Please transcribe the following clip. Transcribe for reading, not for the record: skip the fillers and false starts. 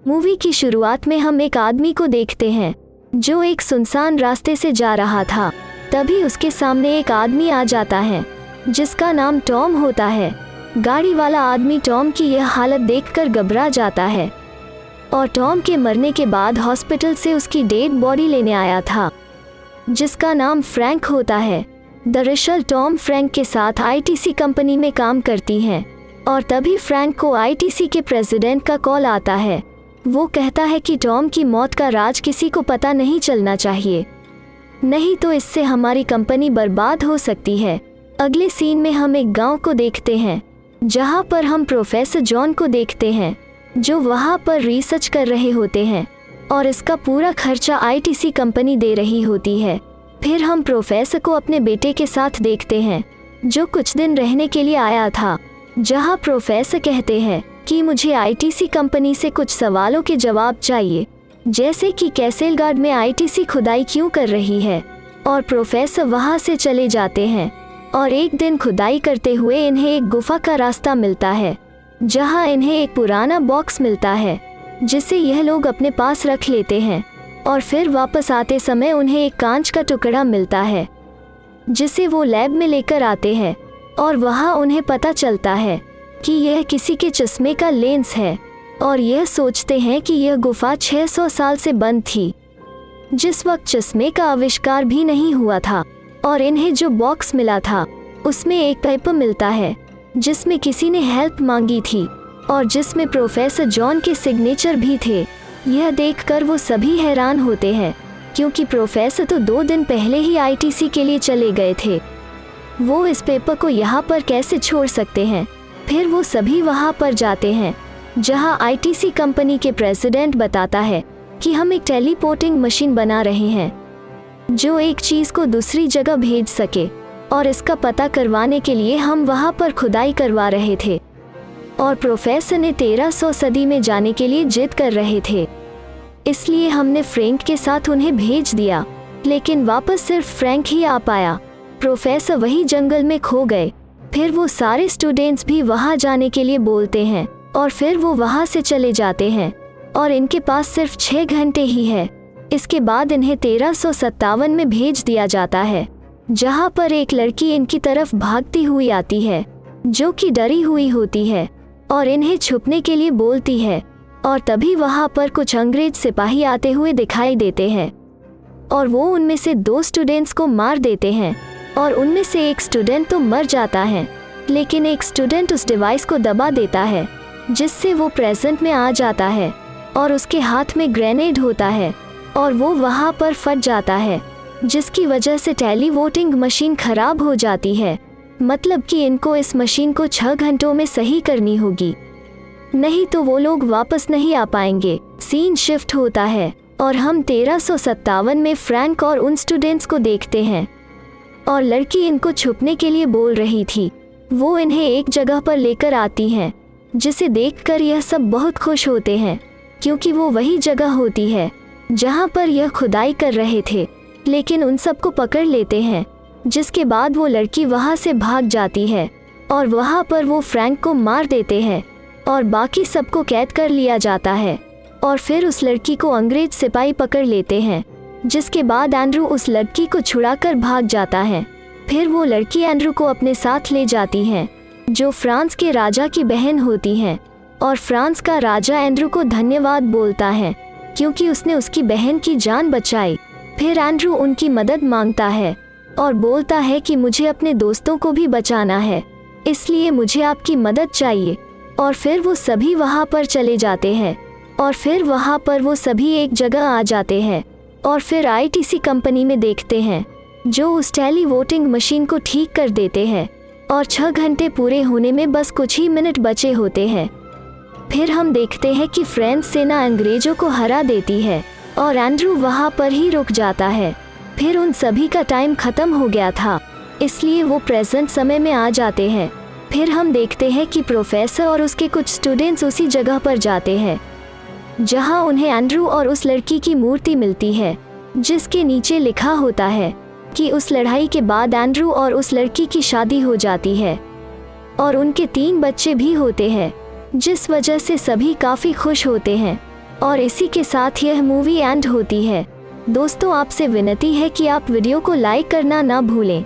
Movie की शुरुआत में हम एक आदमी को देखते हैं जो एक सुनसान रास्ते से जा रहा था। तभी उसके सामने एक आदमी आ जाता है जिसका नाम टॉम होता है। गाड़ी वाला आदमी टॉम की यह हालत देखकर घबरा जाता है और टॉम के मरने के बाद हॉस्पिटल से उसकी डेड बॉडी लेने आया था जिसका नाम फ्रैंक होता है। दरअसल टॉम फ्रैंक के साथ आईटीसी कंपनी में काम करती हैं और तभी फ्रैंक को आईटीसी के प्रेसिडेंट का कॉल आता है। वो कहता है कि टॉम की मौत का राज किसी को पता नहीं चलना चाहिए, नहीं तो इससे हमारी कंपनी बर्बाद हो सकती है। अगले सीन में हम एक गांव को देखते हैं जहां पर हम प्रोफेसर जॉन को देखते हैं जो वहां पर रिसर्च कर रहे होते हैं और इसका पूरा खर्चा आईटीसी कंपनी दे रही होती है। फिर हम प्रोफेसर को अपने बेटे के साथ देखते हैं जो कुछ दिन रहने के लिए आया था, जहां प्रोफेसर कहते हैं कि मुझे आईटीसी कंपनी से कुछ सवालों के जवाब चाहिए, जैसे कि कैसेलगार्ड में आईटीसी खुदाई क्यों कर रही है। और प्रोफेसर वहां से चले जाते हैं और एक दिन खुदाई करते हुए इन्हें एक गुफा का रास्ता मिलता है जहां इन्हें एक पुराना बॉक्स मिलता है जिसे यह लोग अपने पास रख लेते हैं। और फिर वापस आते समय उन्हें एक कांच का टुकड़ा मिलता है जिसे वो लैब में लेकर आते हैं और वहां उन्हें पता चलता है कि यह किसी के चश्मे का लेंस है और यह सोचते हैं कि यह गुफा 600 साल से बंद थी, जिस वक्त चश्मे का आविष्कार भी नहीं हुआ था। और इन्हें जो बॉक्स मिला था उसमें एक पेपर मिलता है जिसमें किसी ने हेल्प मांगी थी और जिसमें प्रोफेसर जॉन के सिग्नेचर भी थे। यह देखकर वो सभी हैरान होते हैं क्योंकि प्रोफेसर तो 2 दिन पहले ही आईटीसी के लिए चले गए थे। वो इस पेपर को यहाँ पर कैसे छोड़ सकते हैं। फिर वो सभी वहाँ पर जाते हैं जहाँ आईटीसी कंपनी के प्रेसिडेंट बताता है कि हम एक टेलीपोर्टिंग मशीन बना रहे हैं जो एक चीज़ को दूसरी जगह भेज सके, और इसका पता करवाने के लिए हम वहाँ पर खुदाई करवा रहे थे और प्रोफेसर ने 1300 सदी में जाने के लिए जिद कर रहे थे, इसलिए हमने फ्रैंक के साथ उन्हें भेज दिया, लेकिन वापस सिर्फ फ्रैंक ही आ पाया। प्रोफेसर वही जंगल में खो गए। फिर वो सारे स्टूडेंट्स भी वहाँ जाने के लिए बोलते हैं और फिर वो वहाँ से चले जाते हैं और इनके पास सिर्फ 6 घंटे ही है। इसके बाद इन्हें 1357 में भेज दिया जाता है जहाँ पर एक लड़की इनकी तरफ भागती हुई आती है जो कि डरी हुई होती है और इन्हें छुपने के लिए बोलती है। और तभी वहाँ पर कुछ अंग्रेज सिपाही आते हुए दिखाई देते हैं और वो उनमें से 2 स्टूडेंट्स को मार देते हैं और उनमें से एक स्टूडेंट तो मर जाता है, लेकिन एक स्टूडेंट उस डिवाइस को दबा देता है जिससे वो प्रेजेंट में आ जाता है और उसके हाथ में ग्रेनेड होता है और वो वहाँ पर फट जाता है जिसकी वजह से टेलीवोटिंग मशीन खराब हो जाती है। मतलब कि इनको इस मशीन को 6 घंटों में सही करनी होगी, नहीं तो वो लोग वापस नहीं आ पाएंगे। सीन शिफ्ट होता है और हम 1357 में फ्रैंक और उन स्टूडेंट्स को देखते हैं और लड़की इनको छुपने के लिए बोल रही थी। वो इन्हें एक जगह पर लेकर आती हैं जिसे देखकर यह सब बहुत खुश होते हैं क्योंकि वो वही जगह होती है जहाँ पर यह खुदाई कर रहे थे, लेकिन उन सबको पकड़ लेते हैं, जिसके बाद वो लड़की वहाँ से भाग जाती है और वहाँ पर वो फ्रैंक को मार देते हैं और बाकी सबको कैद कर लिया जाता है। और फिर उस लड़की को अंग्रेज सिपाही पकड़ लेते हैं, जिसके बाद एंड्रू उस लड़की को छुड़ाकर भाग जाता है। फिर वो लड़की एंड्रू को अपने साथ ले जाती हैं जो फ्रांस के राजा की बहन होती हैं और फ्रांस का राजा एंड्रू को धन्यवाद बोलता है क्योंकि उसने उसकी बहन की जान बचाई। फिर एंड्रू उनकी मदद मांगता है और बोलता है कि मुझे अपने दोस्तों को भी बचाना है, इसलिए मुझे आपकी मदद चाहिए। और फिर वो सभी वहाँ पर चले जाते हैं और फिर वहाँ पर वो सभी एक जगह आ जाते हैं और फिर आईटीसी कंपनी में देखते हैं जो उस टेलीवोटिंग मशीन को ठीक कर देते हैं और 6 घंटे पूरे होने में बस कुछ ही मिनट बचे होते हैं। फिर हम देखते हैं कि फ्रेंच सेना अंग्रेजों को हरा देती है और एंड्रू वहाँ पर ही रुक जाता है। फिर उन सभी का टाइम खत्म हो गया था, इसलिए वो प्रेजेंट समय में आ जाते हैं। फिर हम देखते हैं कि प्रोफेसर और उसके कुछ स्टूडेंट्स उसी जगह पर जाते हैं जहां उन्हें एंड्रू और उस लड़की की मूर्ति मिलती है जिसके नीचे लिखा होता है कि उस लड़ाई के बाद एंड्रू और उस लड़की की शादी हो जाती है और उनके 3 बच्चे भी होते हैं, जिस वजह से सभी काफ़ी खुश होते हैं। और इसी के साथ यह मूवी एंड होती है। दोस्तों, आपसे विनती है कि आप वीडियो को लाइक करना ना भूलें।